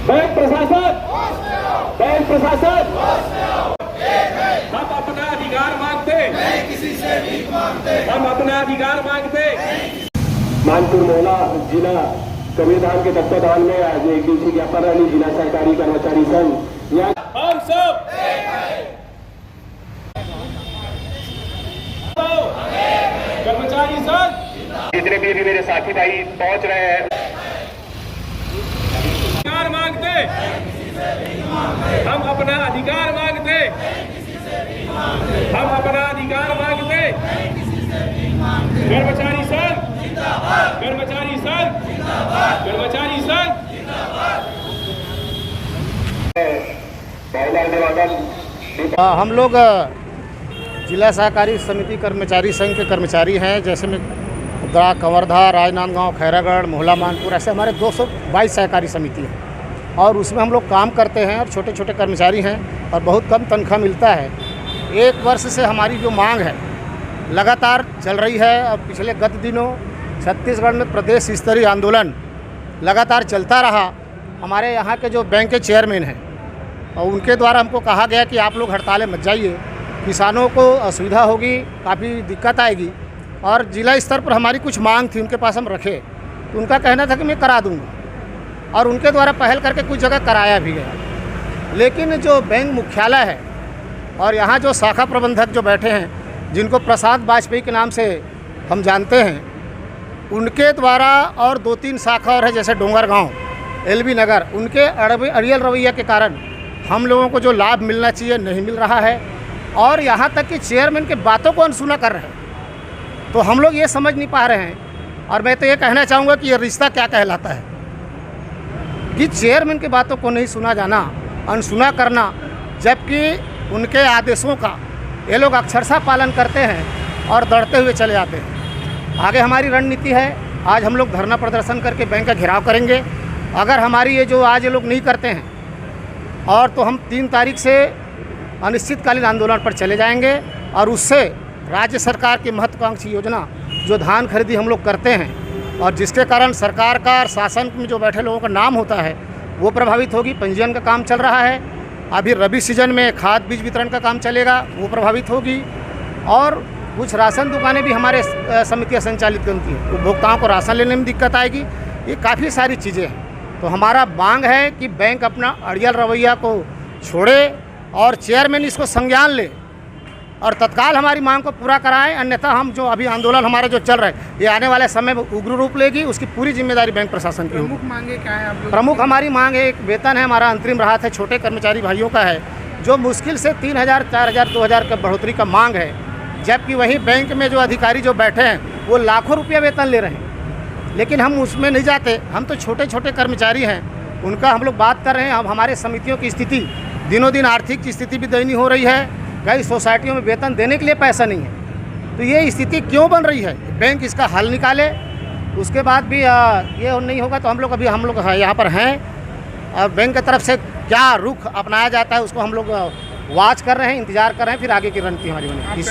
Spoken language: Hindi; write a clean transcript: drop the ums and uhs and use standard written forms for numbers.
बैंक प्रशासन हम अपना अधिकार मांगते, नहीं किसी से भीख मांगते, हम अपना अधिकार मांगते। मानपुर मोहला जिला कबीरधाम के तत्वाधान में आज एक दिवसीय ज्ञापन रैली जिला सहकारी कर्मचारी संघ हम सब कर्मचारी संघ जितने भी मेरे साथी भाई पहुंच रहे हैं, अधिकार मांगते, हम अपना अधिकार मांगते, हम अपना अधिकार मांगते। कर्मचारी संघ कर्मचारी संघ कर्मचारी संघ हम लोग जिला सहकारी समिति कर्मचारी संघ के कर्मचारी हैं। जैसे में उदरा, कंवरधा, राजनांदगांव, खैरागढ़, मोहला, मानपुर, ऐसे हमारे 222 सहकारी समिति हैं और उसमें हम लोग काम करते हैं और छोटे छोटे कर्मचारी हैं और बहुत कम तनख्वाह मिलता है। 1 वर्ष से हमारी जो मांग है लगातार चल रही है और पिछले गत दिनों छत्तीसगढ़ में प्रदेश स्तरीय आंदोलन लगातार चलता रहा। हमारे यहाँ के जो बैंक के चेयरमैन हैं और उनके द्वारा हमको कहा गया कि आप लोग हड़तालें मत जाइए, किसानों को असुविधा होगी, काफ़ी दिक्कत आएगी। और जिला स्तर पर हमारी कुछ मांग थी, उनके पास हम रखे तो उनका कहना था कि मैं करा दूंगा और उनके द्वारा पहल करके कुछ जगह कराया भी गया। लेकिन जो बैंक मुख्यालय है और यहाँ जो शाखा प्रबंधक जो बैठे हैं, जिनको प्रसाद वाजपेयी के नाम से हम जानते हैं, उनके द्वारा और 2-3 शाखा और है जैसे डोंगरगांव, एलबी नगर, उनके अड़ियल रवैया के कारण हम लोगों को जो लाभ मिलना चाहिए नहीं मिल रहा है और यहाँ तक कि चेयरमैन की बातों को अनसुना कर रहे हैं। तो हम लोग ये समझ नहीं पा रहे हैं और मैं तो ये कहना चाहूँगा कि ये रिश्ता क्या कहलाता है कि चेयरमैन की बातों को नहीं सुना जाना, अनसुना करना, जबकि उनके आदेशों का ये लोग अक्षरशः पालन करते हैं और दौड़ते हुए चले जाते हैं। आगे हमारी रणनीति है, आज हम लोग धरना प्रदर्शन करके बैंक का घेराव करेंगे। अगर हमारी ये जो आज ये लोग नहीं करते हैं और तो हम 3 तारीख से अनिश्चितकालीन आंदोलन पर चले जाएंगे और उससे राज्य सरकार की महत्वाकांक्षी योजना जो धान खरीदी हम लोग करते हैं और जिसके कारण सरकार का और शासन में जो बैठे लोगों का नाम होता है वो प्रभावित होगी। पंजीयन का काम चल रहा है, अभी रबी सीजन में खाद बीज वितरण का काम चलेगा, वो प्रभावित होगी और कुछ राशन दुकानें भी हमारे समितियाँ संचालित करती हैं, उपभोक्ताओं को राशन लेने में दिक्कत आएगी। ये काफ़ी सारी चीज़ें हैं। तो हमारा मांग है कि बैंक अपना अड़ियल रवैया को छोड़े और चेयरमैन इसको संज्ञान ले और तत्काल हमारी मांग को पूरा कराएं, अन्यथा हम जो अभी आंदोलन हमारा जो चल रहा है ये आने वाले समय में उग्र रूप लेगी। उसकी पूरी जिम्मेदारी बैंक प्रशासन की होगी। प्रमुख मांगे क्या है आप लोग? प्रमुख हमारी मांग है, एक वेतन है, हमारा अंतरिम राहत है, छोटे कर्मचारी भाइयों का है जो मुश्किल से 3000, 4000, 2000 का बढ़ोतरी का मांग है, जबकि वहीं बैंक में जो अधिकारी जो बैठे हैं वो लाखों रुपया वेतन ले रहे हैं। लेकिन हम उसमें नहीं जाते, हम तो छोटे छोटे कर्मचारी हैं, उनका हम लोग बात कर रहे हैं। अब हमारे समितियों की स्थिति दिनों दिन आर्थिक स्थिति भी दयनीय हो रही है, कई सोसाइटियों में वेतन देने के लिए पैसा नहीं है। तो ये स्थिति क्यों बन रही है? बैंक इसका हल निकाले। उसके बाद भी ये नहीं होगा तो हम लोग यहाँ पर हैं और बैंक की तरफ से क्या रुख अपनाया जाता है उसको हम लोग वॉच कर रहे हैं, इंतज़ार कर रहे हैं, फिर आगे की रणनीति हमारी बनेगी।